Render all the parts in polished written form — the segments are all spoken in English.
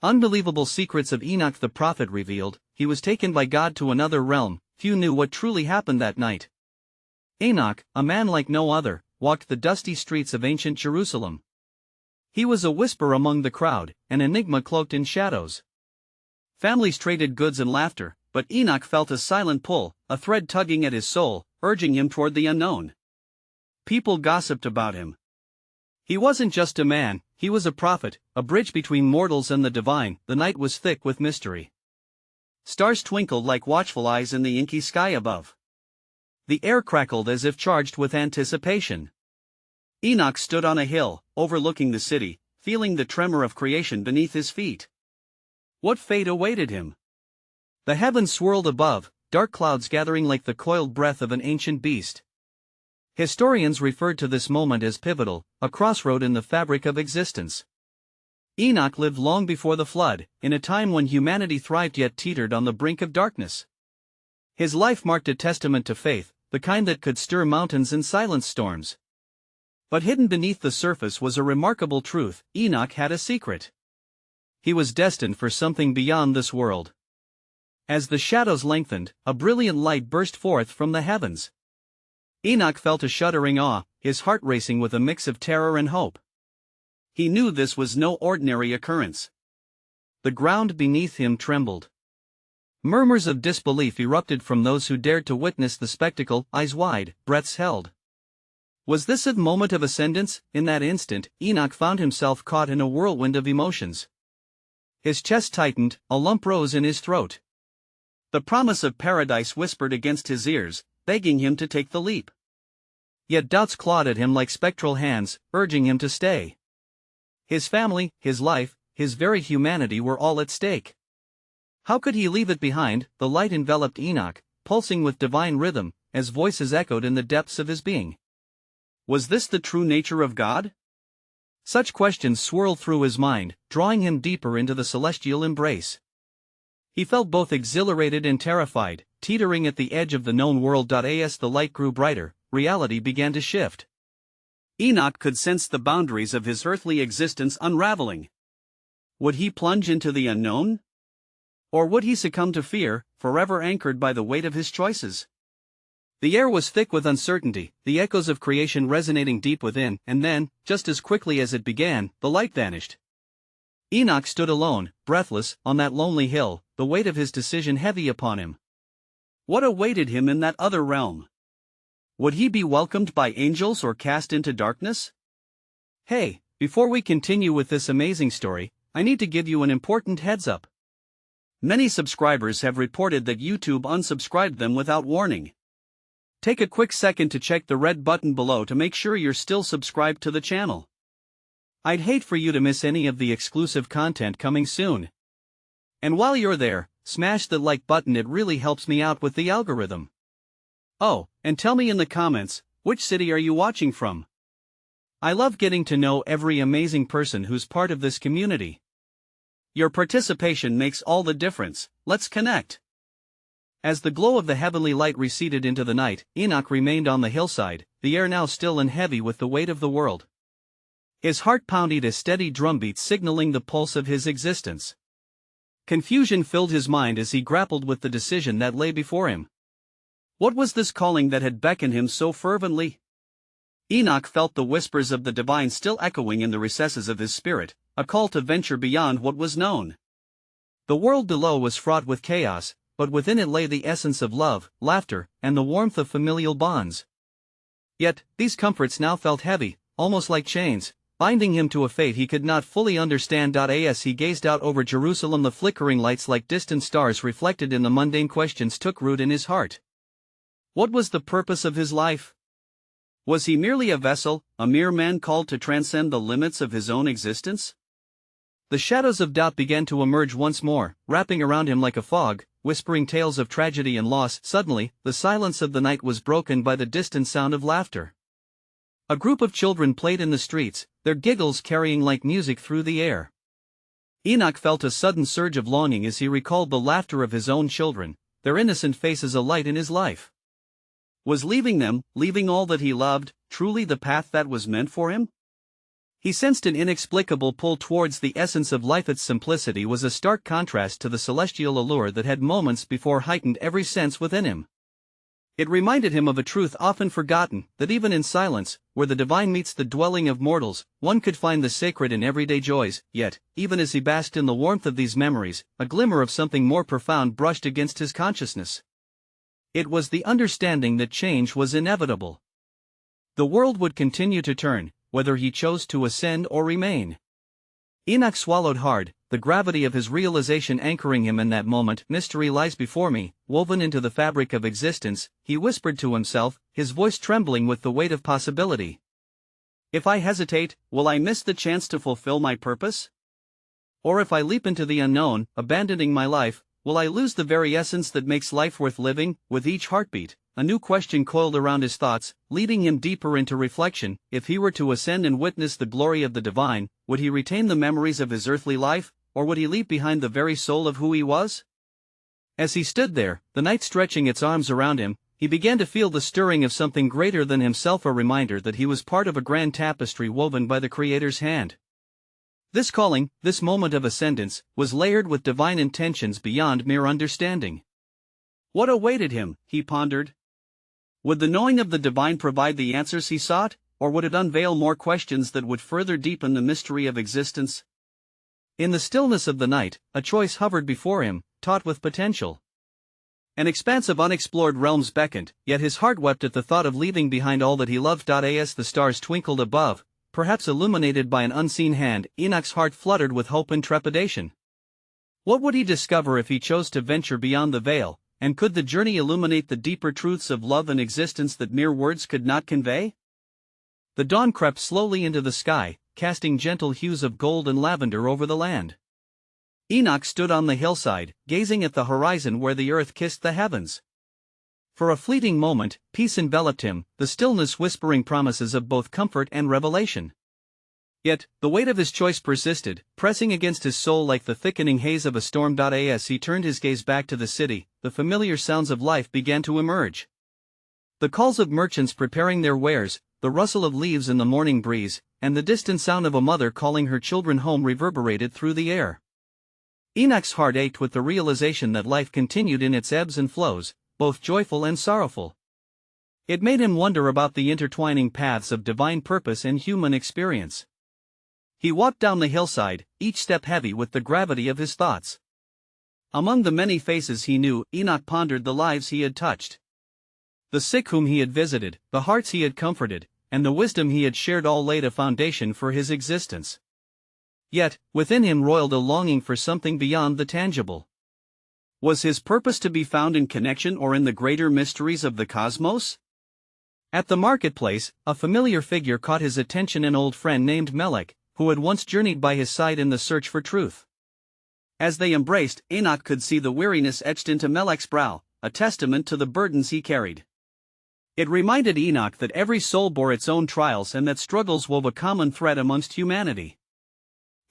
Unbelievable secrets of Enoch the prophet revealed. He was taken by God to another realm. Few knew what truly happened that night. Enoch, a man like no other, walked the dusty streets of ancient Jerusalem. He was a whisper among the crowd, an enigma cloaked in shadows. Families traded goods and laughter, but Enoch felt a silent pull, a thread tugging at his soul, urging him toward the unknown. People gossiped about him. He wasn't just a man, he was a prophet, a bridge between mortals and the divine. The night was thick with mystery. Stars twinkled like watchful eyes in the inky sky above. The air crackled as if charged with anticipation. Enoch stood on a hill, overlooking the city, feeling the tremor of creation beneath his feet. What fate awaited him? The heavens swirled above, dark clouds gathering like the coiled breath of an ancient beast. Historians referred to this moment as pivotal, a crossroad in the fabric of existence. Enoch lived long before the flood, in a time when humanity thrived yet teetered on the brink of darkness. His life marked a testament to faith, the kind that could stir mountains and silence storms. But hidden beneath the surface was a remarkable truth: Enoch had a secret. He was destined for something beyond this world. As the shadows lengthened, a brilliant light burst forth from the heavens. Enoch felt a shuddering awe, his heart racing with a mix of terror and hope. He knew this was no ordinary occurrence. The ground beneath him trembled. Murmurs of disbelief erupted from those who dared to witness the spectacle, eyes wide, breaths held. Was this a moment of ascendance? In that instant, Enoch found himself caught in a whirlwind of emotions. His chest tightened, a lump rose in his throat. The promise of paradise whispered against his ears, begging him to take the leap. Yet doubts clawed at him like spectral hands, urging him to stay. His family, his life, his very humanity were all at stake. How could he leave it behind? The light enveloped Enoch, pulsing with divine rhythm, as voices echoed in the depths of his being. Was this the true nature of God? Such questions swirled through his mind, drawing him deeper into the celestial embrace. He felt both exhilarated and terrified, teetering at the edge of the known world. As the light grew brighter, reality began to shift. Enoch could sense the boundaries of his earthly existence unraveling. Would he plunge into the unknown? Or would he succumb to fear, forever anchored by the weight of his choices? The air was thick with uncertainty, the echoes of creation resonating deep within, and then, just as quickly as it began, the light vanished. Enoch stood alone, breathless, on that lonely hill, the weight of his decision heavy upon him. What awaited him in that other realm? Would he be welcomed by angels or cast into darkness? Hey, before we continue with this amazing story, I need to give you an important heads up. Many subscribers have reported that YouTube unsubscribed them without warning. Take a quick second to check the red button below to make sure you're still subscribed to the channel. I'd hate for you to miss any of the exclusive content coming soon. And while you're there, smash the like button, it really helps me out with the algorithm. Oh, and tell me in the comments, which city are you watching from? I love getting to know every amazing person who's part of this community. Your participation makes all the difference. Let's connect. As the glow of the heavenly light receded into the night, Enoch remained on the hillside, the air now still and heavy with the weight of the world. His heart pounded a steady drumbeat, signaling the pulse of his existence. Confusion filled his mind as he grappled with the decision that lay before him. What was this calling that had beckoned him so fervently? Enoch felt the whispers of the divine still echoing in the recesses of his spirit, a call to venture beyond what was known. The world below was fraught with chaos, but within it lay the essence of love, laughter, and the warmth of familial bonds. Yet, these comforts now felt heavy, almost like chains, binding him to a fate he could not fully understand. As he gazed out over Jerusalem, the flickering lights like distant stars reflected in the mundane questions took root in his heart. What was the purpose of his life? Was he merely a vessel, a mere man called to transcend the limits of his own existence? The shadows of doubt began to emerge once more, wrapping around him like a fog, whispering tales of tragedy and loss. Suddenly, the silence of the night was broken by the distant sound of laughter. A group of children played in the streets, their giggles carrying like music through the air. Enoch felt a sudden surge of longing as he recalled the laughter of his own children, their innocent faces alight in his life. Was leaving them, leaving all that he loved, truly the path that was meant for him? He sensed an inexplicable pull towards the essence of life. Its simplicity was a stark contrast to the celestial allure that had moments before heightened every sense within him. It reminded him of a truth often forgotten, that even in silence, where the divine meets the dwelling of mortals, one could find the sacred in everyday joys. Yet, even as he basked in the warmth of these memories, a glimmer of something more profound brushed against his consciousness. It was the understanding that change was inevitable. The world would continue to turn, whether he chose to ascend or remain. Enoch swallowed hard, the gravity of his realization anchoring him in that moment. Mystery lies before me, woven into the fabric of existence, he whispered to himself, his voice trembling with the weight of possibility. If I hesitate, will I miss the chance to fulfill my purpose? Or if I leap into the unknown, abandoning my life, will I lose the very essence that makes life worth living? With each heartbeat, a new question coiled around his thoughts, leading him deeper into reflection. If he were to ascend and witness the glory of the divine, would he retain the memories of his earthly life, or would he leap behind the very soul of who he was? As he stood there, the night stretching its arms around him, he began to feel the stirring of something greater than himself, a reminder that he was part of a grand tapestry woven by the Creator's hand. This calling, this moment of ascendance, was layered with divine intentions beyond mere understanding. What awaited him, he pondered? Would the knowing of the divine provide the answers he sought, or would it unveil more questions that would further deepen the mystery of existence? In the stillness of the night, a choice hovered before him, taut with potential. An expanse of unexplored realms beckoned, yet his heart wept at the thought of leaving behind all that he loved. As the stars twinkled above, perhaps illuminated by an unseen hand, Enoch's heart fluttered with hope and trepidation. What would he discover if he chose to venture beyond the veil, and could the journey illuminate the deeper truths of love and existence that mere words could not convey? The dawn crept slowly into the sky, casting gentle hues of gold and lavender over the land. Enoch stood on the hillside, gazing at the horizon where the earth kissed the heavens. For a fleeting moment, peace enveloped him, the stillness whispering promises of both comfort and revelation. Yet, the weight of his choice persisted, pressing against his soul like the thickening haze of a storm. As he turned his gaze back to the city, the familiar sounds of life began to emerge. The calls of merchants preparing their wares, the rustle of leaves in the morning breeze, and the distant sound of a mother calling her children home reverberated through the air. Enoch's heart ached with the realization that life continued in its ebbs and flows, both joyful and sorrowful. It made him wonder about the intertwining paths of divine purpose and human experience. He walked down the hillside, each step heavy with the gravity of his thoughts. Among the many faces he knew, Enoch pondered the lives he had touched. The sick whom he had visited, the hearts he had comforted, and the wisdom he had shared all laid a foundation for his existence. Yet, within him roiled a longing for something beyond the tangible. Was his purpose to be found in connection or in the greater mysteries of the cosmos? At the marketplace, a familiar figure caught his attention, an old friend named Melech, who had once journeyed by his side in the search for truth. As they embraced, Enoch could see the weariness etched into Melech's brow, a testament to the burdens he carried. It reminded Enoch that every soul bore its own trials and that struggles wove a common thread amongst humanity.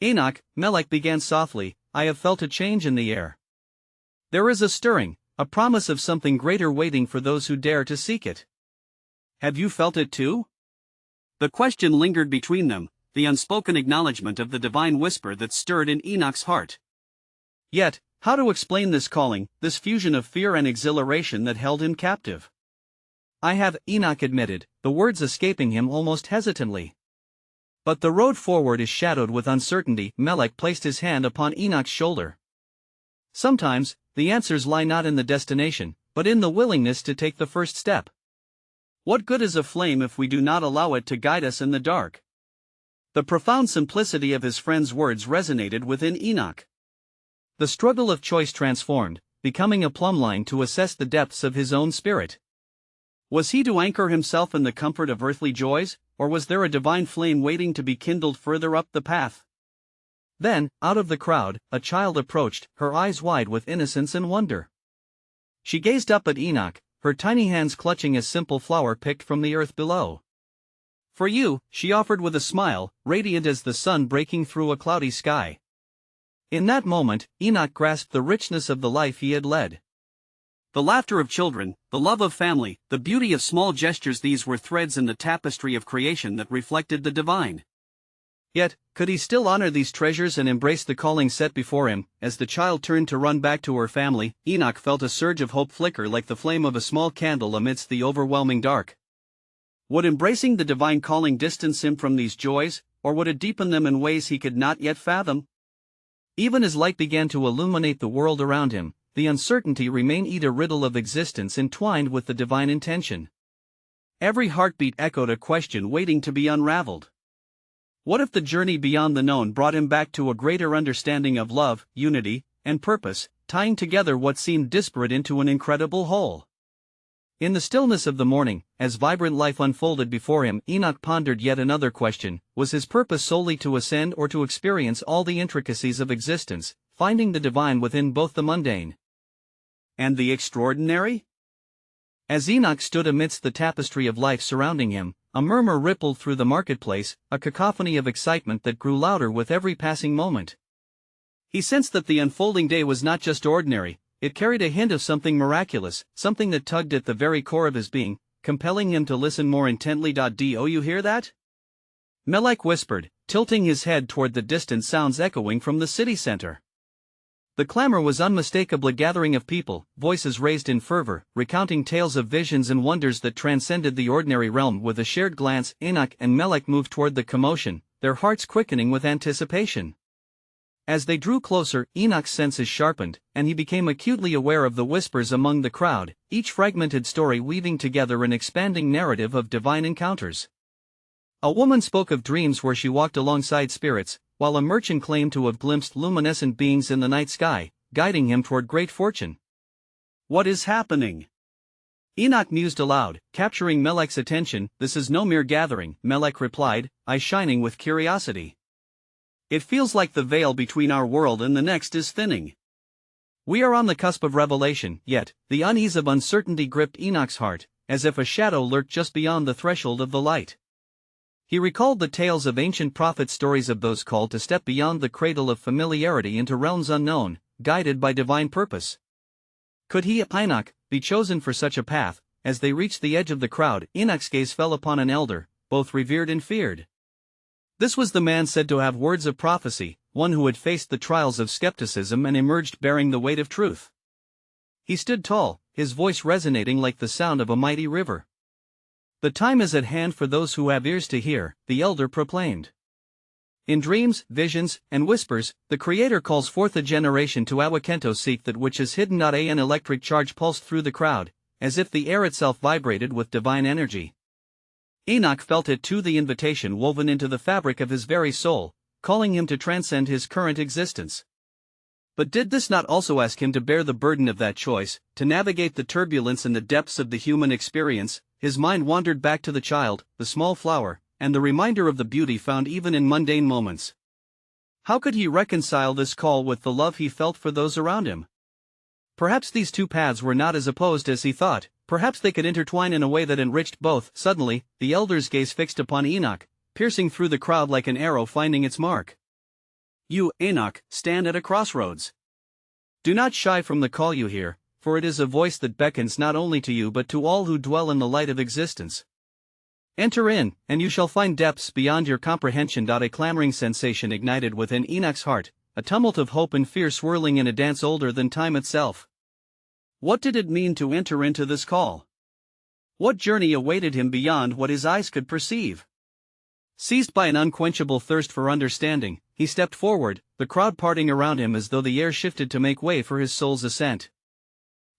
"Enoch," Melech began softly, "I have felt a change in the air. There is a stirring, a promise of something greater waiting for those who dare to seek it. Have you felt it too?" The question lingered between them, the unspoken acknowledgement of the divine whisper that stirred in Enoch's heart. Yet, how to explain this calling, this fusion of fear and exhilaration that held him captive? "I have," Enoch admitted, the words escaping him almost hesitantly. "But the road forward is shadowed with uncertainty." Melech placed his hand upon Enoch's shoulder. "Sometimes, the answers lie not in the destination, but in the willingness to take the first step. What good is a flame if we do not allow it to guide us in the dark?" The profound simplicity of his friend's words resonated within Enoch. The struggle of choice transformed, becoming a plumbline to assess the depths of his own spirit. Was he to anchor himself in the comfort of earthly joys, or was there a divine flame waiting to be kindled further up the path? Then, out of the crowd, a child approached, her eyes wide with innocence and wonder. She gazed up at Enoch, her tiny hands clutching a simple flower picked from the earth below. "For you," she offered with a smile, radiant as the sun breaking through a cloudy sky. In that moment, Enoch grasped the richness of the life he had led. The laughter of children, the love of family, the beauty of small gestures, these were threads in the tapestry of creation that reflected the divine. Yet, could he still honor these treasures and embrace the calling set before him? As the child turned to run back to her family, Enoch felt a surge of hope flicker like the flame of a small candle amidst the overwhelming dark. Would embracing the divine calling distance him from these joys, or would it deepen them in ways he could not yet fathom? Even as light began to illuminate the world around him, the uncertainty remained a riddle of existence entwined with the divine intention. Every heartbeat echoed a question waiting to be unraveled. What if the journey beyond the known brought him back to a greater understanding of love, unity, and purpose, tying together what seemed disparate into an incredible whole? In the stillness of the morning, as vibrant life unfolded before him, Enoch pondered yet another question: was his purpose solely to ascend or to experience all the intricacies of existence, finding the divine within both the mundane and the extraordinary? As Enoch stood amidst the tapestry of life surrounding him, a murmur rippled through the marketplace, a cacophony of excitement that grew louder with every passing moment. He sensed that the unfolding day was not just ordinary, it carried a hint of something miraculous, something that tugged at the very core of his being, compelling him to listen more intently. Do you hear that? Melech whispered, tilting his head toward the distant sounds echoing from the city center. The clamor was unmistakably a gathering of people, voices raised in fervor, recounting tales of visions and wonders that transcended the ordinary realm. With a shared glance, Enoch and Melech moved toward the commotion, their hearts quickening with anticipation. As they drew closer, Enoch's senses sharpened, and he became acutely aware of the whispers among the crowd, each fragmented story weaving together an expanding narrative of divine encounters. A woman spoke of dreams where she walked alongside spirits, while a merchant claimed to have glimpsed luminescent beings in the night sky, guiding him toward great fortune. What is happening? Enoch mused aloud, capturing Melech's attention. This is no mere gathering, Melech replied, eyes shining with curiosity. It feels like the veil between our world and the next is thinning. We are on the cusp of revelation, yet, the unease of uncertainty gripped Enoch's heart, as if a shadow lurked just beyond the threshold of the light. He recalled the tales of ancient prophet stories of those called to step beyond the cradle of familiarity into realms unknown, guided by divine purpose. Could he, Enoch, be chosen for such a path? As they reached the edge of the crowd, Enoch's gaze fell upon an elder, both revered and feared. This was the man said to have words of prophecy, one who had faced the trials of skepticism and emerged bearing the weight of truth. He stood tall, his voice resonating like the sound of a mighty river. The time is at hand for those who have ears to hear, the elder proclaimed. In dreams, visions, and whispers, the Creator calls forth a generation to awakento seek that which is hidden. An electric charge pulsed through the crowd, as if the air itself vibrated with divine energy. Enoch felt it too, the invitation woven into the fabric of his very soul, calling him to transcend his current existence. But did this not also ask him to bear the burden of that choice, to navigate the turbulence and the depths of the human experience? His mind wandered back to the child, the small flower, and the reminder of the beauty found even in mundane moments. How could he reconcile this call with the love he felt for those around him? Perhaps these two paths were not as opposed as he thought, perhaps they could intertwine in a way that enriched both. Suddenly, the elder's gaze fixed upon Enoch, piercing through the crowd like an arrow finding its mark. You, Enoch, stand at a crossroads. Do not shy from the call you hear, for it is a voice that beckons not only to you but to all who dwell in the light of existence. Enter in, and you shall find depths beyond your comprehension. A clamoring sensation ignited within Enoch's heart, a tumult of hope and fear swirling in a dance older than time itself. What did it mean to enter into this call? What journey awaited him beyond what his eyes could perceive? Seized by an unquenchable thirst for understanding, he stepped forward, the crowd parting around him as though the air shifted to make way for his soul's ascent.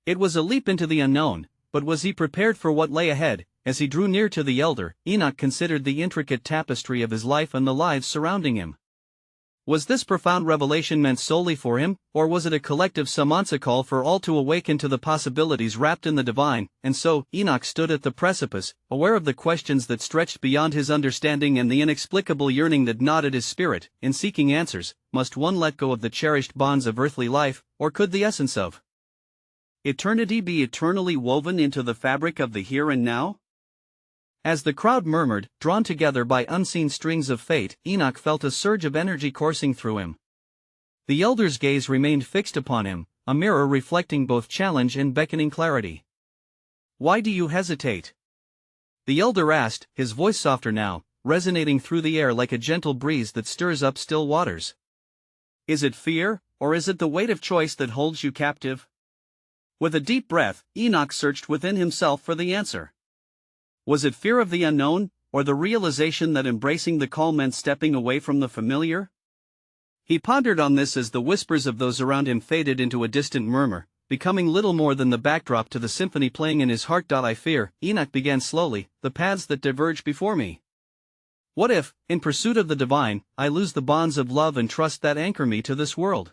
It was a leap into the unknown, but was he prepared for what lay ahead? As he drew near to the elder, Enoch considered the intricate tapestry of his life and the lives surrounding him. Was this profound revelation meant solely for him, or was it a collective summons, a call for all to awaken to the possibilities wrapped in the divine? And so, Enoch stood at the precipice, aware of the questions that stretched beyond his understanding and the inexplicable yearning that gnawed at his spirit. In seeking answers, must one let go of the cherished bonds of earthly life, or could the essence of eternity be eternally woven into the fabric of the here and now? As the crowd murmured, drawn together by unseen strings of fate, Enoch felt a surge of energy coursing through him. The elder's gaze remained fixed upon him, a mirror reflecting both challenge and beckoning clarity. Why do you hesitate? The elder asked, his voice softer now, resonating through the air like a gentle breeze that stirs up still waters. Is it fear, or is it the weight of choice that holds you captive? With a deep breath, Enoch searched within himself for the answer. Was it fear of the unknown, or the realization that embracing the call meant stepping away from the familiar? He pondered on this as the whispers of those around him faded into a distant murmur, becoming little more than the backdrop to the symphony playing in his heart. I fear, Enoch began slowly, the paths that diverge before me. What if, in pursuit of the divine, I lose the bonds of love and trust that anchor me to this world?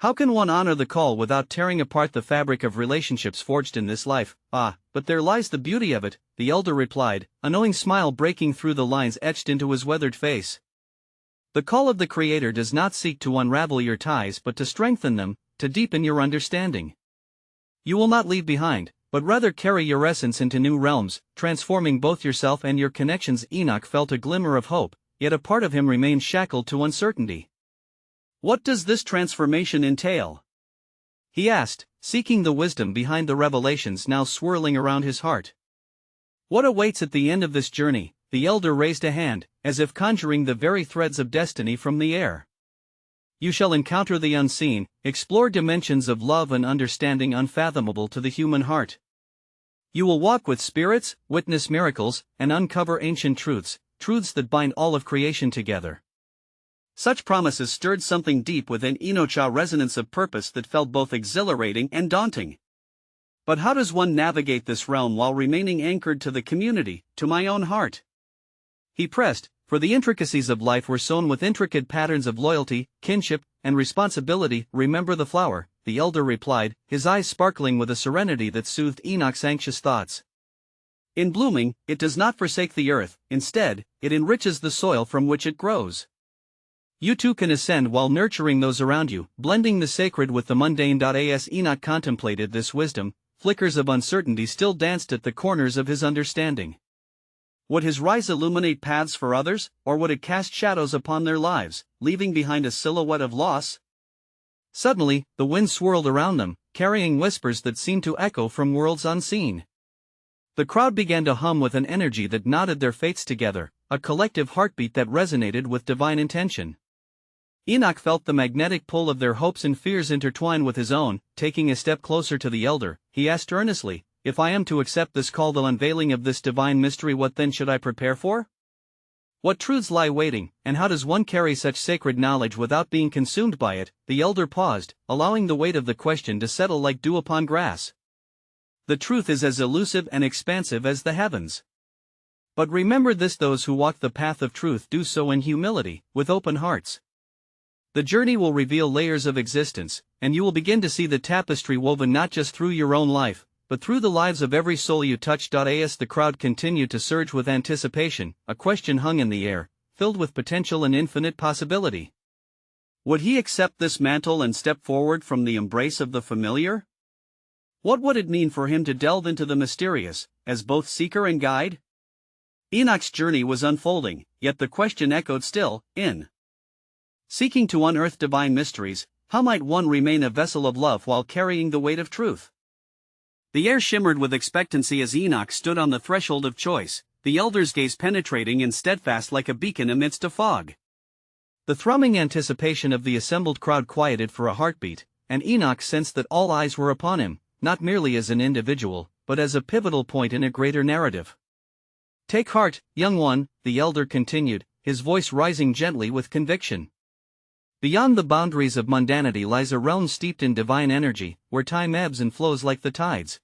How can one honor the call without tearing apart the fabric of relationships forged in this life? Ah, but there lies the beauty of it, the elder replied, a knowing smile breaking through the lines etched into his weathered face. The call of the Creator does not seek to unravel your ties but to strengthen them, to deepen your understanding. You will not leave behind, but rather carry your essence into new realms, transforming both yourself and your connections. Enoch felt a glimmer of hope, yet a part of him remained shackled to uncertainty. What does this transformation entail? He asked, seeking the wisdom behind the revelations now swirling around his heart. What awaits at the end of this journey? The elder raised a hand, as if conjuring the very threads of destiny from the air. You shall encounter the unseen, explore dimensions of love and understanding unfathomable to the human heart. You will walk with spirits, witness miracles, and uncover ancient truths, truths that bind all of creation together. Such promises stirred something deep within Enoch, a resonance of purpose that felt both exhilarating and daunting. But how does one navigate this realm while remaining anchored to the community, to my own heart? He pressed, for the intricacies of life were sewn with intricate patterns of loyalty, kinship, and responsibility. Remember the flower, the elder replied, his eyes sparkling with a serenity that soothed Enoch's anxious thoughts. In blooming, it does not forsake the earth, instead, it enriches the soil from which it grows. You too can ascend while nurturing those around you, blending the sacred with the mundane. As Enoch contemplated this wisdom, flickers of uncertainty still danced at the corners of his understanding. Would his rise illuminate paths for others, or would it cast shadows upon their lives, leaving behind a silhouette of loss? Suddenly, the wind swirled around them, carrying whispers that seemed to echo from worlds unseen. The crowd began to hum with an energy that knotted their fates together, a collective heartbeat that resonated with divine intention. Enoch felt the magnetic pull of their hopes and fears intertwine with his own. Taking a step closer to the elder, he asked earnestly, if I am to accept this call, the unveiling of this divine mystery, what then should I prepare for? What truths lie waiting, and how does one carry such sacred knowledge without being consumed by it? The elder paused, allowing the weight of the question to settle like dew upon grass. The truth is as elusive and expansive as the heavens. But remember this, those who walk the path of truth do so in humility, with open hearts. The journey will reveal layers of existence, and you will begin to see the tapestry woven not just through your own life, but through the lives of every soul you touch. As the crowd continued to surge with anticipation, a question hung in the air, filled with potential and infinite possibility. Would he accept this mantle and step forward from the embrace of the familiar? What would it mean for him to delve into the mysterious, as both seeker and guide? Enoch's journey was unfolding, yet the question echoed still, in seeking to unearth divine mysteries, how might one remain a vessel of love while carrying the weight of truth? The air shimmered with expectancy as Enoch stood on the threshold of choice, the elder's gaze penetrating and steadfast like a beacon amidst a fog. The thrumming anticipation of the assembled crowd quieted for a heartbeat, and Enoch sensed that all eyes were upon him, not merely as an individual, but as a pivotal point in a greater narrative. Take heart, young one, the elder continued, his voice rising gently with conviction. Beyond the boundaries of mundanity lies a realm steeped in divine energy, where time ebbs and flows like the tides.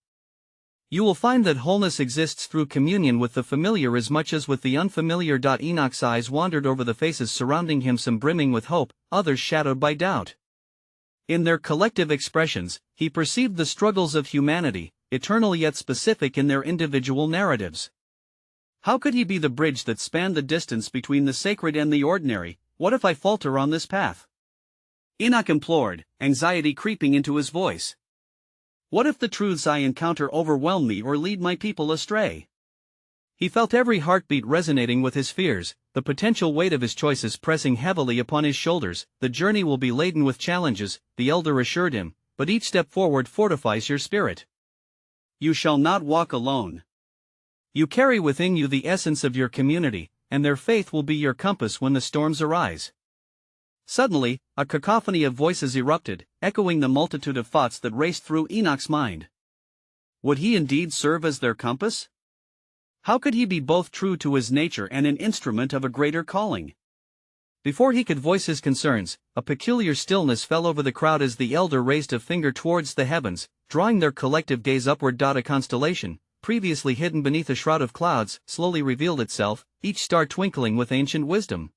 You will find that wholeness exists through communion with the familiar as much as with the unfamiliar. Enoch's eyes wandered over the faces surrounding him, some brimming with hope, others shadowed by doubt. In their collective expressions, he perceived the struggles of humanity, eternal yet specific in their individual narratives. How could he be the bridge that spanned the distance between the sacred and the ordinary? What if I falter on this path? Enoch implored, anxiety creeping into his voice. What if the truths I encounter overwhelm me or lead my people astray? He felt every heartbeat resonating with his fears, the potential weight of his choices pressing heavily upon his shoulders. The journey will be laden with challenges, the elder assured him, but each step forward fortifies your spirit. You shall not walk alone. You carry within you the essence of your community, and their faith will be your compass when the storms arise. Suddenly, a cacophony of voices erupted, echoing the multitude of thoughts that raced through Enoch's mind. Would he indeed serve as their compass? How could he be both true to his nature and an instrument of a greater calling? Before he could voice his concerns, a peculiar stillness fell over the crowd as the elder raised a finger towards the heavens, drawing their collective gaze upward. A constellation, previously hidden beneath a shroud of clouds, slowly revealed itself, each star twinkling with ancient wisdom.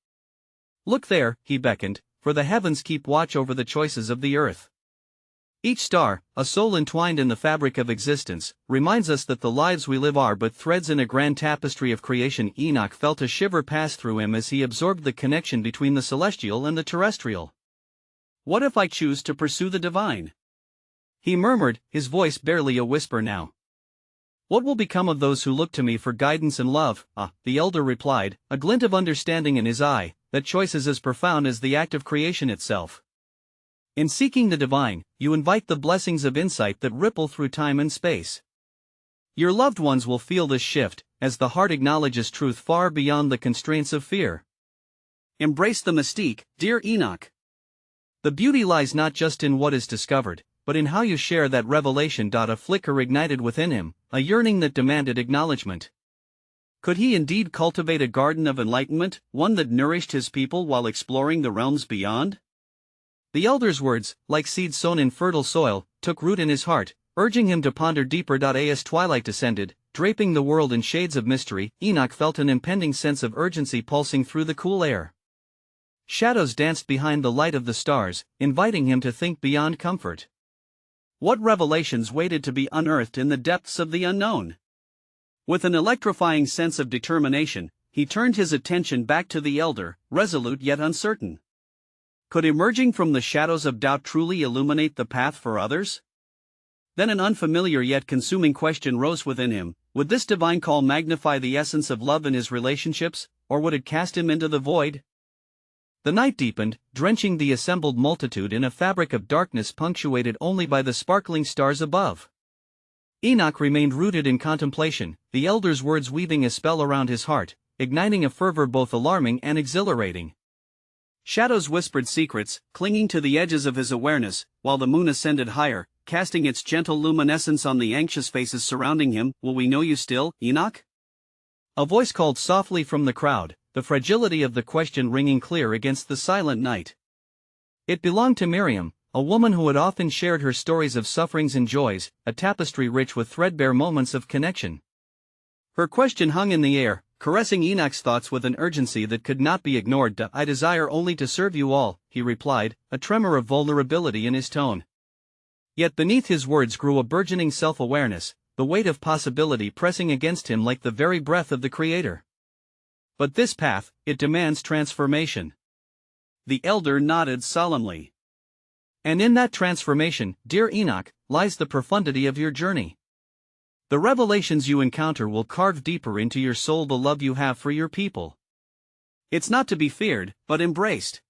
Look there, he beckoned, for the heavens keep watch over the choices of the earth. Each star, a soul entwined in the fabric of existence, reminds us that the lives we live are but threads in a grand tapestry of creation. Enoch felt a shiver pass through him as he absorbed the connection between the celestial and the terrestrial. What if I choose to pursue the divine? He murmured, his voice barely a whisper now. What will become of those who look to me for guidance and love? The elder replied, a glint of understanding in his eye. That choice is as profound as the act of creation itself. In seeking the divine, you invite the blessings of insight that ripple through time and space. Your loved ones will feel this shift, as the heart acknowledges truth far beyond the constraints of fear. Embrace the mystique, dear Enoch. The beauty lies not just in what is discovered, but in how you share that revelation. A flicker ignited within him, a yearning that demanded acknowledgement. Could he indeed cultivate a garden of enlightenment, one that nourished his people while exploring the realms beyond? The elder's words, like seeds sown in fertile soil, took root in his heart, urging him to ponder deeper. As twilight descended, draping the world in shades of mystery, Enoch felt an impending sense of urgency pulsing through the cool air. Shadows danced behind the light of the stars, inviting him to think beyond comfort. What revelations waited to be unearthed in the depths of the unknown? With an electrifying sense of determination, he turned his attention back to the elder, resolute yet uncertain. Could emerging from the shadows of doubt truly illuminate the path for others? Then an unfamiliar yet consuming question rose within him: would this divine call magnify the essence of love in his relationships, or would it cast him into the void? The night deepened, drenching the assembled multitude in a fabric of darkness punctuated only by the sparkling stars above. Enoch remained rooted in contemplation, the elder's words weaving a spell around his heart, igniting a fervor both alarming and exhilarating. Shadows whispered secrets, clinging to the edges of his awareness, while the moon ascended higher, casting its gentle luminescence on the anxious faces surrounding him. Will we know you still, Enoch? A voice called softly from the crowd, the fragility of the question ringing clear against the silent night. It belonged to Miriam, a woman who had often shared her stories of sufferings and joys, a tapestry rich with threadbare moments of connection. Her question hung in the air, caressing Enoch's thoughts with an urgency that could not be ignored. I desire only to serve you all, he replied, a tremor of vulnerability in his tone. Yet beneath his words grew a burgeoning self-awareness, the weight of possibility pressing against him like the very breath of the Creator. But this path, it demands transformation. The elder nodded solemnly. And in that transformation, dear Enoch, lies the profundity of your journey. The revelations you encounter will carve deeper into your soul the love you have for your people. It's not to be feared, but embraced.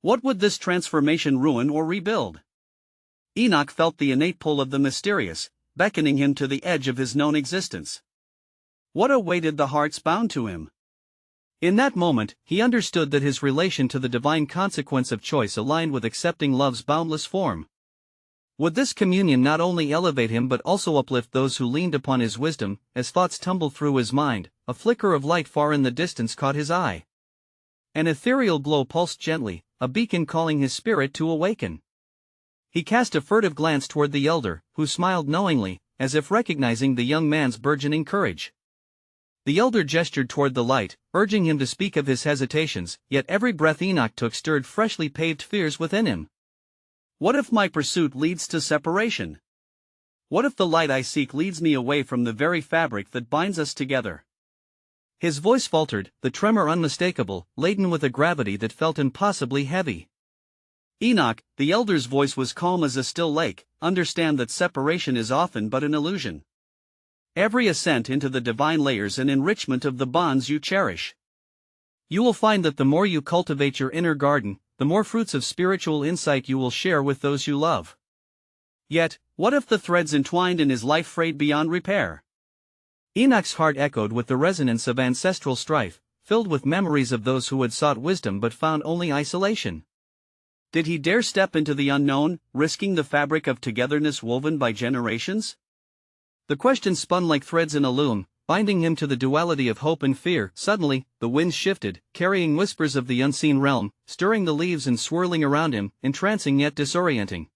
What would this transformation ruin or rebuild? Enoch felt the innate pull of the mysterious, beckoning him to the edge of his known existence. What awaited the hearts bound to him? In that moment, he understood that his relation to the divine consequence of choice aligned with accepting love's boundless form. Would this communion not only elevate him but also uplift those who leaned upon his wisdom? As thoughts tumbled through his mind, a flicker of light far in the distance caught his eye. An ethereal glow pulsed gently, a beacon calling his spirit to awaken. He cast a furtive glance toward the elder, who smiled knowingly, as if recognizing the young man's burgeoning courage. The elder gestured toward the light, urging him to speak of his hesitations, yet every breath Enoch took stirred freshly paved fears within him. What if my pursuit leads to separation? What if the light I seek leads me away from the very fabric that binds us together? His voice faltered, the tremor unmistakable, laden with a gravity that felt impossibly heavy. Enoch, the elder's voice was calm as a still lake, understand that separation is often but an illusion. Every ascent into the divine layers an enrichment of the bonds you cherish. You will find that the more you cultivate your inner garden, the more fruits of spiritual insight you will share with those you love. Yet, what if the threads entwined in his life frayed beyond repair? Enoch's heart echoed with the resonance of ancestral strife, filled with memories of those who had sought wisdom but found only isolation. Did he dare step into the unknown, risking the fabric of togetherness woven by generations? The question spun like threads in a loom, binding him to the duality of hope and fear. Suddenly, the winds shifted, carrying whispers of the unseen realm, stirring the leaves and swirling around him, entrancing yet disorienting.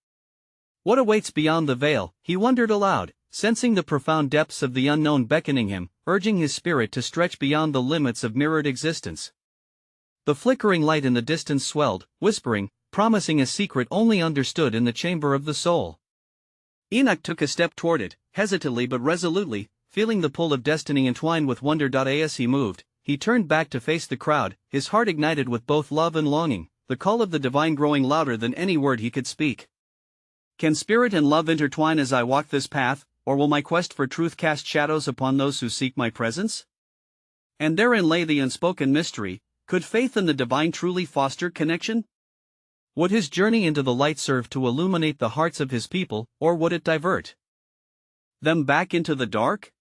What awaits beyond the veil, he wondered aloud, sensing the profound depths of the unknown beckoning him, urging his spirit to stretch beyond the limits of mirrored existence. The flickering light in the distance swelled, whispering, promising a secret only understood in the chamber of the soul. Enoch took a step toward it, hesitantly but resolutely, feeling the pull of destiny entwined with wonder. As he moved, he turned back to face the crowd, his heart ignited with both love and longing, the call of the divine growing louder than any word he could speak. Can spirit and love intertwine as I walk this path, or will my quest for truth cast shadows upon those who seek my presence? And therein lay the unspoken mystery: could faith in the divine truly foster connection? Would his journey into the light serve to illuminate the hearts of his people, or would it divert them back into the dark?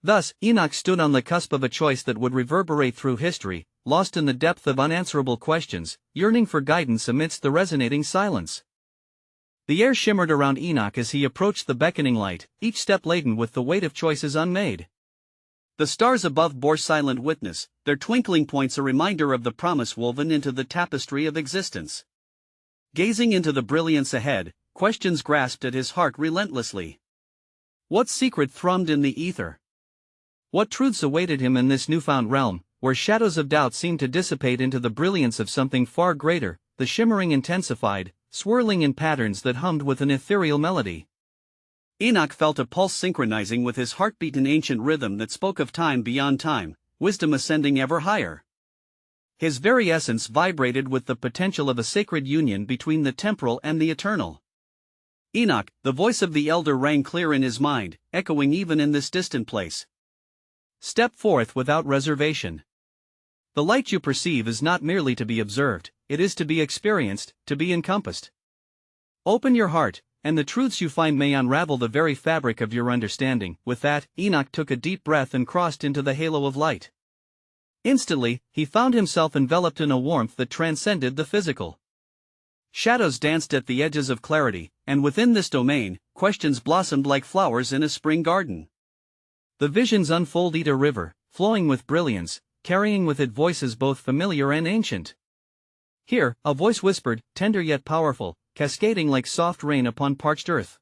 Thus, Enoch stood on the cusp of a choice that would reverberate through history, lost in the depth of unanswerable questions, yearning for guidance amidst the resonating silence. The air shimmered around Enoch as he approached the beckoning light, each step laden with the weight of choices unmade. The stars above bore silent witness, their twinkling points a reminder of the promise woven into the tapestry of existence. Gazing into the brilliance ahead, questions grasped at his heart relentlessly. What secret thrummed in the ether? What truths awaited him in this newfound realm, where shadows of doubt seemed to dissipate into the brilliance of something far greater? The shimmering intensified, swirling in patterns that hummed with an ethereal melody. Enoch felt a pulse synchronizing with his heartbeat, an ancient rhythm that spoke of time beyond time, wisdom ascending ever higher. His very essence vibrated with the potential of a sacred union between the temporal and the eternal. Enoch, the voice of the elder rang clear in his mind, echoing even in this distant place. Step forth without reservation. The light you perceive is not merely to be observed, it is to be experienced, to be encompassed. Open your heart, and the truths you find may unravel the very fabric of your understanding. With that, Enoch took a deep breath and crossed into the halo of light. Instantly, he found himself enveloped in a warmth that transcended the physical. Shadows danced at the edges of clarity, and within this domain, questions blossomed like flowers in a spring garden. The visions unfolded a river, flowing with brilliance, carrying with it voices both familiar and ancient. Here, a voice whispered, tender yet powerful, cascading like soft rain upon parched earth.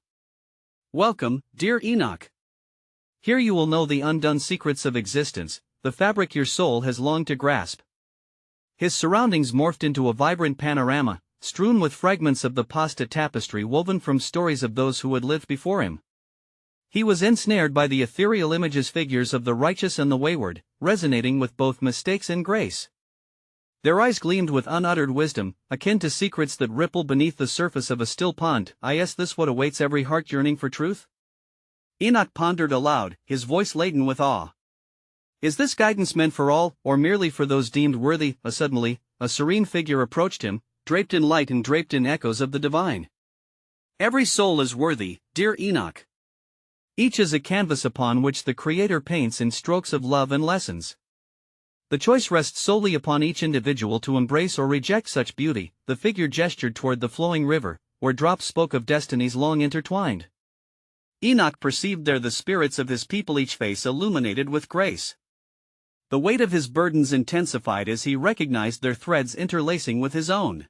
Welcome, dear Enoch. Here you will know the undone secrets of existence, the fabric your soul has longed to grasp. His surroundings morphed into a vibrant panorama, strewn with fragments of the pasta tapestry woven from stories of those who had lived before him. He was ensnared by the ethereal images, figures of the righteous and the wayward, resonating with both mistakes and grace. Their eyes gleamed with unuttered wisdom, akin to secrets that ripple beneath the surface of a still pond. Is this what awaits every heart yearning for truth? Enoch pondered aloud, his voice laden with awe. Is this guidance meant for all, or merely for those deemed worthy? Suddenly, a serene figure approached him, draped in light and draped in echoes of the divine. Every soul is worthy, dear Enoch. Each is a canvas upon which the Creator paints in strokes of love and lessons. The choice rests solely upon each individual to embrace or reject such beauty. The figure gestured toward the flowing river, where drops spoke of destinies long intertwined. Enoch perceived there the spirits of his people, each face illuminated with grace. The weight of his burdens intensified as he recognized their threads interlacing with his own.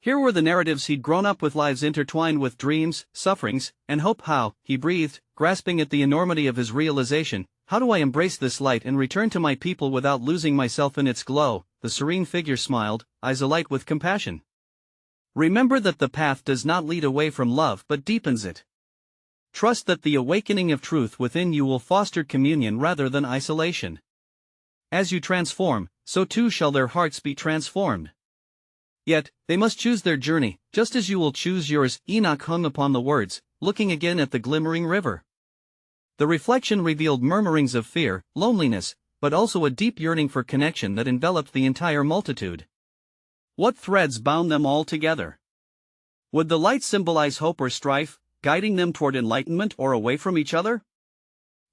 Here were the narratives he'd grown up with, lives intertwined with dreams, sufferings, and hope. How, he breathed, grasping at the enormity of his realization, how do I embrace this light and return to my people without losing myself in its glow? The serene figure smiled, eyes alight with compassion. Remember that the path does not lead away from love but deepens it. Trust that the awakening of truth within you will foster communion rather than isolation. As you transform, so too shall their hearts be transformed. Yet, they must choose their journey, just as you will choose yours. Enoch hung upon the words, looking again at the glimmering river. The reflection revealed murmurings of fear, loneliness, but also a deep yearning for connection that enveloped the entire multitude. What threads bound them all together? Would the light symbolize hope or strife, guiding them toward enlightenment or away from each other?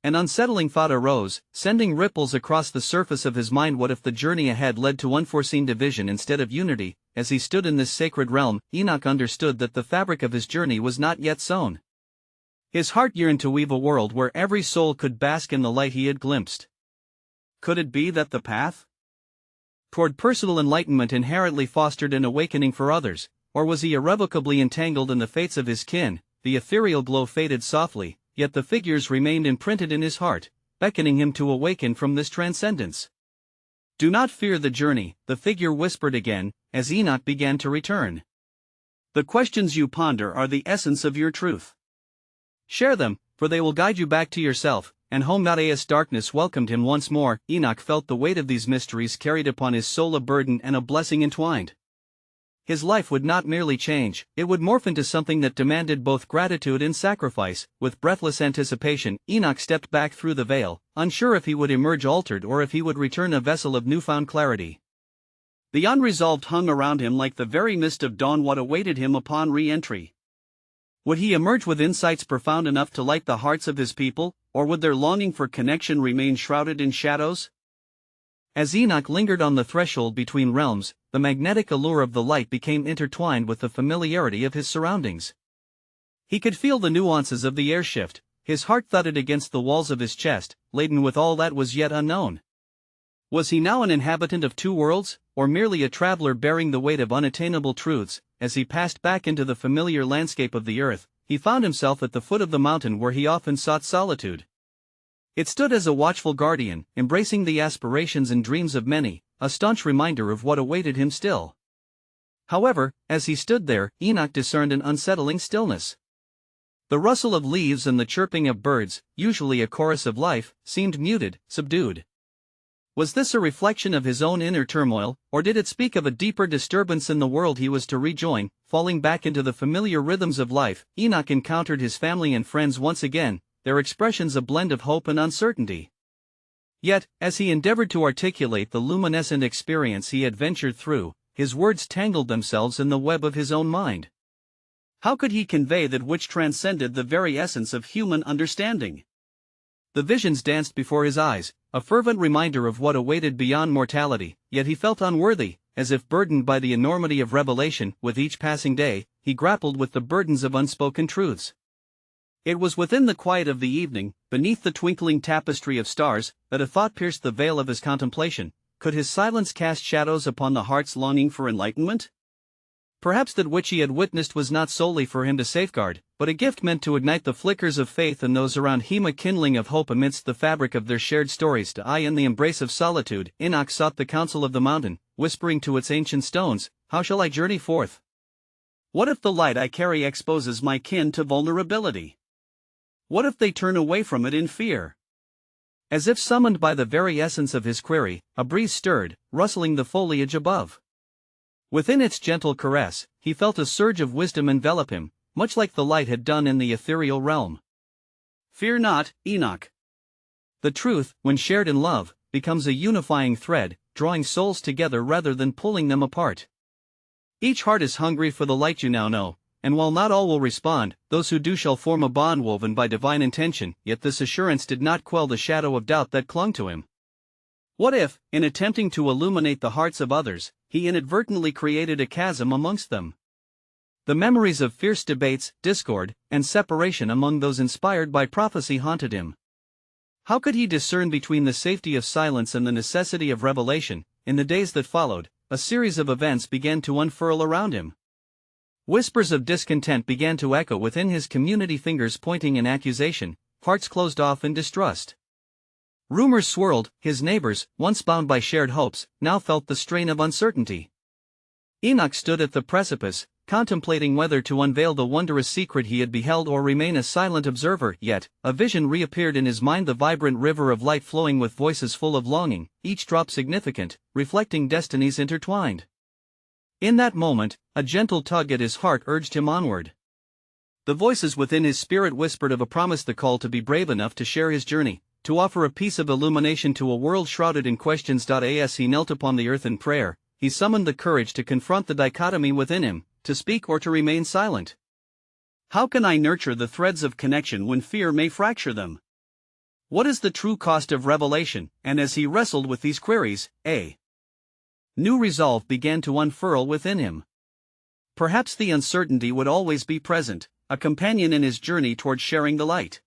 An unsettling thought arose, sending ripples across the surface of his mind. What if the journey ahead led to unforeseen division instead of unity? As he stood in this sacred realm, Enoch understood that the fabric of his journey was not yet sown. His heart yearned to weave a world where every soul could bask in the light he had glimpsed. Could it be that the path toward personal enlightenment inherently fostered an awakening for others, or was he irrevocably entangled in the fates of his kin? The ethereal glow faded softly, yet the figures remained imprinted in his heart, beckoning him to awaken from this transcendence. "Do not fear the journey," the figure whispered again, as Enoch began to return. "The questions you ponder are the essence of your truth. Share them, for they will guide you back to yourself, and home." As darkness welcomed him once more, Enoch felt the weight of these mysteries carried upon his soul, a burden and a blessing entwined. His life would not merely change, it would morph into something that demanded both gratitude and sacrifice. With breathless anticipation, Enoch stepped back through the veil, unsure if he would emerge altered or if he would return a vessel of newfound clarity. The unresolved hung around him like the very mist of dawn. What awaited him upon re-entry? Would he emerge with insights profound enough to light the hearts of his people, or would their longing for connection remain shrouded in shadows? As Enoch lingered on the threshold between realms, the magnetic allure of the light became intertwined with the familiarity of his surroundings. He could feel the nuances of the air shift, his heart thudded against the walls of his chest, laden with all that was yet unknown. Was he now an inhabitant of two worlds, or merely a traveler bearing the weight of unattainable truths? As he passed back into the familiar landscape of the earth, he found himself at the foot of the mountain where he often sought solitude. It stood as a watchful guardian, embracing the aspirations and dreams of many, a staunch reminder of what awaited him still. However, as he stood there, Enoch discerned an unsettling stillness. The rustle of leaves and the chirping of birds, usually a chorus of life, seemed muted, subdued. Was this a reflection of his own inner turmoil, or did it speak of a deeper disturbance in the world he was to rejoin? Falling back into the familiar rhythms of life, Enoch encountered his family and friends once again, their expressions a blend of hope and uncertainty. Yet, as he endeavored to articulate the luminescent experience he had ventured through, his words tangled themselves in the web of his own mind. How could he convey that which transcended the very essence of human understanding? The visions danced before his eyes, a fervent reminder of what awaited beyond mortality, yet he felt unworthy, as if burdened by the enormity of revelation. With each passing day, he grappled with the burdens of unspoken truths. It was within the quiet of the evening, beneath the twinkling tapestry of stars, that a thought pierced the veil of his contemplation. Could his silence cast shadows upon the heart's longing for enlightenment? Perhaps that which he had witnessed was not solely for him to safeguard, but a gift meant to ignite the flickers of faith in those around him, a kindling of hope amidst the fabric of their shared stories. In the embrace of solitude, Enoch sought the counsel of the mountain, whispering to its ancient stones, "How shall I journey forth? What if the light I carry exposes my kin to vulnerability? What if they turn away from it in fear?" As if summoned by the very essence of his query, a breeze stirred, rustling the foliage above. Within its gentle caress, he felt a surge of wisdom envelop him, much like the light had done in the ethereal realm. "Fear not, Enoch. The truth, when shared in love, becomes a unifying thread, drawing souls together rather than pulling them apart. Each heart is hungry for the light you now know, and while not all will respond, those who do shall form a bond woven by divine intention." Yet this assurance did not quell the shadow of doubt that clung to him. What if, in attempting to illuminate the hearts of others, he inadvertently created a chasm amongst them? The memories of fierce debates, discord, and separation among those inspired by prophecy haunted him. How could he discern between the safety of silence and the necessity of revelation? In the days that followed, a series of events began to unfurl around him. Whispers of discontent began to echo within his community, fingers pointing in accusation, hearts closed off in distrust. Rumors swirled, his neighbors, once bound by shared hopes, now felt the strain of uncertainty. Enoch stood at the precipice, contemplating whether to unveil the wondrous secret he had beheld or remain a silent observer. Yet, a vision reappeared in his mind, the vibrant river of light flowing with voices full of longing, each drop significant, reflecting destinies intertwined. In that moment, a gentle tug at his heart urged him onward. The voices within his spirit whispered of a promise, the call to be brave enough to share his journey, to offer a piece of illumination to a world shrouded in questions. As he knelt upon the earth in prayer, he summoned the courage to confront the dichotomy within him, to speak or to remain silent. How can I nurture the threads of connection when fear may fracture them? What is the true cost of revelation? And as he wrestled with these queries, a new resolve began to unfurl within him. Perhaps the uncertainty would always be present, a companion in his journey toward sharing the light.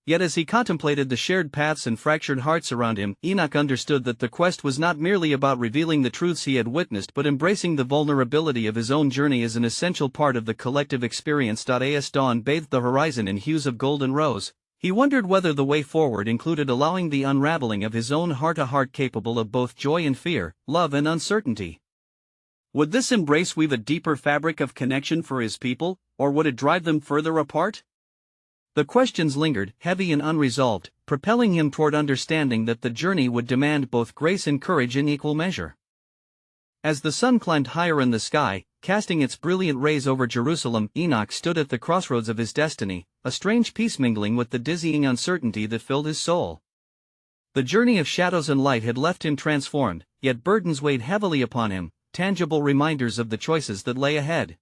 Yet as he contemplated the shared paths and fractured hearts around him, Enoch understood that the quest was not merely about revealing the truths he had witnessed but embracing the vulnerability of his own journey as an essential part of the collective experience. As dawn bathed the horizon in hues of gold and rose, he wondered whether the way forward included allowing the unraveling of his own heart, a heart capable of both joy and fear, love and uncertainty. Would this embrace weave a deeper fabric of connection for his people, or would it drive them further apart? The questions lingered, heavy and unresolved, propelling him toward understanding that the journey would demand both grace and courage in equal measure. As the sun climbed higher in the sky, casting its brilliant rays over Jerusalem, Enoch stood at the crossroads of his destiny, a strange peace mingling with the dizzying uncertainty that filled his soul. The journey of shadows and light had left him transformed, yet burdens weighed heavily upon him, tangible reminders of the choices that lay ahead.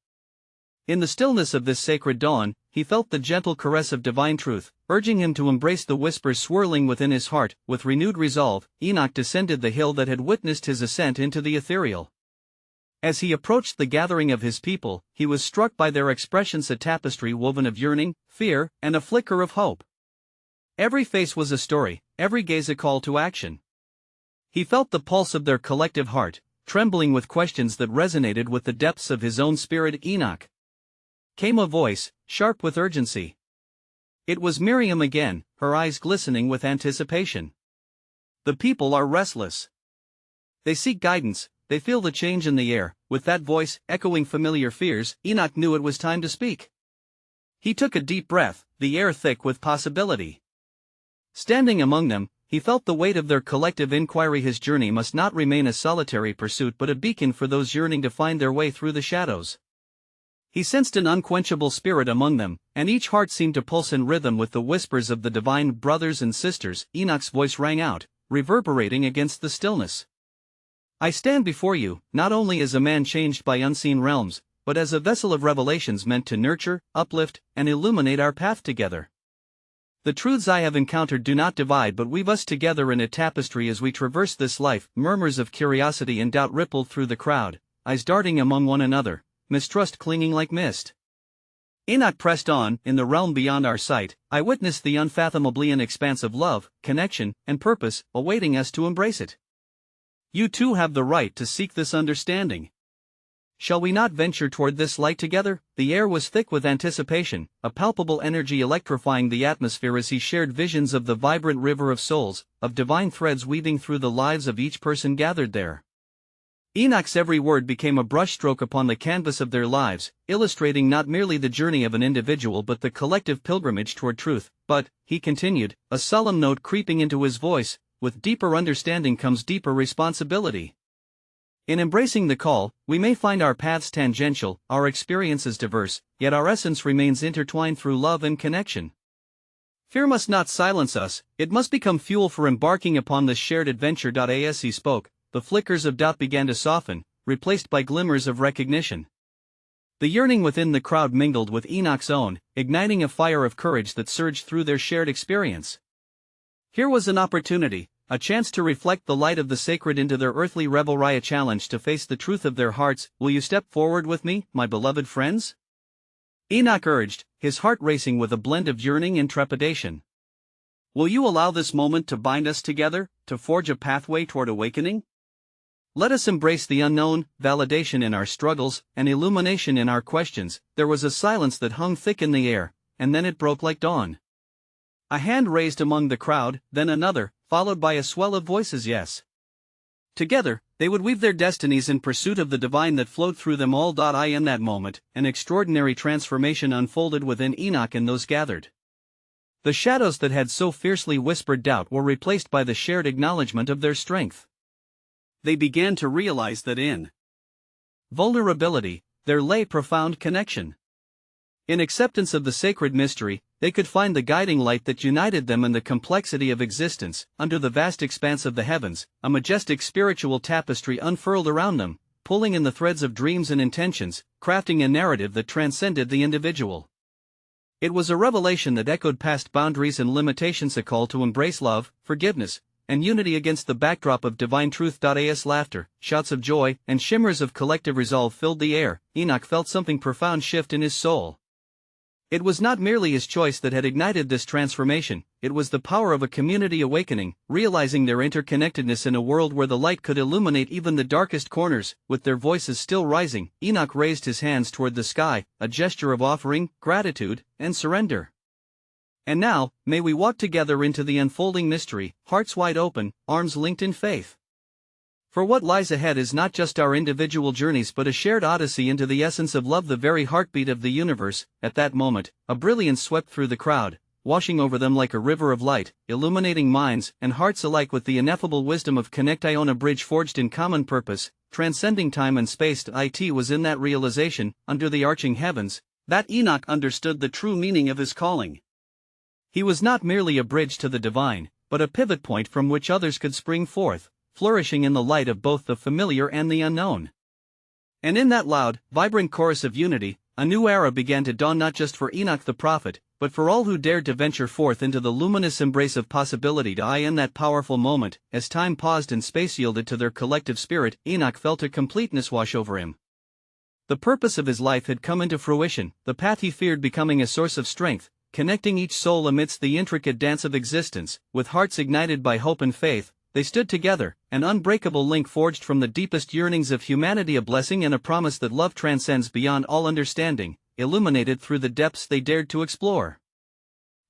In the stillness of this sacred dawn, he felt the gentle caress of divine truth, urging him to embrace the whispers swirling within his heart. With renewed resolve, Enoch descended the hill that had witnessed his ascent into the ethereal. As he approached the gathering of his people, he was struck by their expressions, a tapestry woven of yearning, fear, and a flicker of hope. Every face was a story, every gaze a call to action. He felt the pulse of their collective heart, trembling with questions that resonated with the depths of his own spirit. Enoch. Came a voice, sharp with urgency. It was Miriam again, her eyes glistening with anticipation. The people are restless. They seek guidance, they feel the change in the air. With that voice, echoing familiar fears, Enoch knew it was time to speak. He took a deep breath, the air thick with possibility. Standing among them, he felt the weight of their collective inquiry. His journey must not remain a solitary pursuit but a beacon for those yearning to find their way through the shadows. He sensed an unquenchable spirit among them, and each heart seemed to pulse in rhythm with the whispers of the divine. Brothers and sisters, Enoch's voice rang out, reverberating against the stillness. I stand before you, not only as a man changed by unseen realms, but as a vessel of revelations meant to nurture, uplift, and illuminate our path together. The truths I have encountered do not divide but weave us together in a tapestry as we traverse this life. Murmurs of curiosity and doubt rippled through the crowd, eyes darting among one another, mistrust clinging like mist. Enoch pressed on. In the realm beyond our sight, I witnessed the unfathomably an expanse of love, connection, and purpose, awaiting us to embrace it. You too have the right to seek this understanding. Shall we not venture toward this light together? The air was thick with anticipation, a palpable energy electrifying the atmosphere as he shared visions of the vibrant river of souls, of divine threads weaving through the lives of each person gathered there. Enoch's every word became a brushstroke upon the canvas of their lives, illustrating not merely the journey of an individual but the collective pilgrimage toward truth. But, he continued, a solemn note creeping into his voice, with deeper understanding comes deeper responsibility. In embracing the call, we may find our paths tangential, our experiences diverse, yet our essence remains intertwined through love and connection. Fear must not silence us, it must become fuel for embarking upon this shared adventure. As he spoke, the flickers of doubt began to soften, replaced by glimmers of recognition. The yearning within the crowd mingled with Enoch's own, igniting a fire of courage that surged through their shared experience. Here was an opportunity, a chance to reflect the light of the sacred into their earthly revelry, a challenge to face the truth of their hearts. Will you step forward with me, my beloved friends? Enoch urged, his heart racing with a blend of yearning and trepidation. Will you allow this moment to bind us together, to forge a pathway toward awakening? Let us embrace the unknown, validation in our struggles, and illumination in our questions. There was a silence that hung thick in the air, and then it broke like dawn. A hand raised among the crowd, then another, followed by a swell of voices. Yes. Together, they would weave their destinies in pursuit of the divine that flowed through them all. In that moment, an extraordinary transformation unfolded within Enoch and those gathered. The shadows that had so fiercely whispered doubt were replaced by the shared acknowledgement of their strength. They began to realize that in vulnerability, there lay profound connection. In acceptance of the sacred mystery, they could find the guiding light that united them in the complexity of existence. Under the vast expanse of the heavens, a majestic spiritual tapestry unfurled around them, pulling in the threads of dreams and intentions, crafting a narrative that transcended the individual. It was a revelation that echoed past boundaries and limitations, a call to embrace love, forgiveness, and unity against the backdrop of divine truth. As laughter, shouts of joy, and shimmers of collective resolve filled the air, Enoch felt something profound shift in his soul. It was not merely his choice that had ignited this transformation, it was the power of a community awakening, realizing their interconnectedness in a world where the light could illuminate even the darkest corners. With their voices still rising, Enoch raised his hands toward the sky, a gesture of offering, gratitude, and surrender. And now, may we walk together into the unfolding mystery, hearts wide open, arms linked in faith. For what lies ahead is not just our individual journeys but a shared odyssey into the essence of love, the very heartbeat of the universe. At that moment, a brilliance swept through the crowd, washing over them like a river of light, illuminating minds and hearts alike with the ineffable wisdom of connection, a bridge forged in common purpose, transcending time and space. It was in that realization, under the arching heavens, that Enoch understood the true meaning of his calling. He was not merely a bridge to the divine, but a pivot point from which others could spring forth, flourishing in the light of both the familiar and the unknown. And in that loud, vibrant chorus of unity, a new era began to dawn, not just for Enoch the prophet, but for all who dared to venture forth into the luminous embrace of possibility. In that powerful moment, as time paused and space yielded to their collective spirit, Enoch felt a completeness wash over him. The purpose of his life had come into fruition, the path he feared becoming a source of strength, connecting each soul amidst the intricate dance of existence. With hearts ignited by hope and faith, they stood together, an unbreakable link forged from the deepest yearnings of humanity, a blessing and a promise that love transcends beyond all understanding, illuminated through the depths they dared to explore.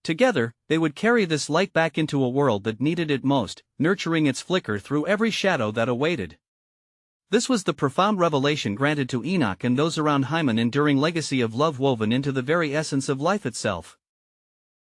Together, they would carry this light back into a world that needed it most, nurturing its flicker through every shadow that awaited. This was the profound revelation granted to Enoch and those around him, an enduring legacy of love woven into the very essence of life itself.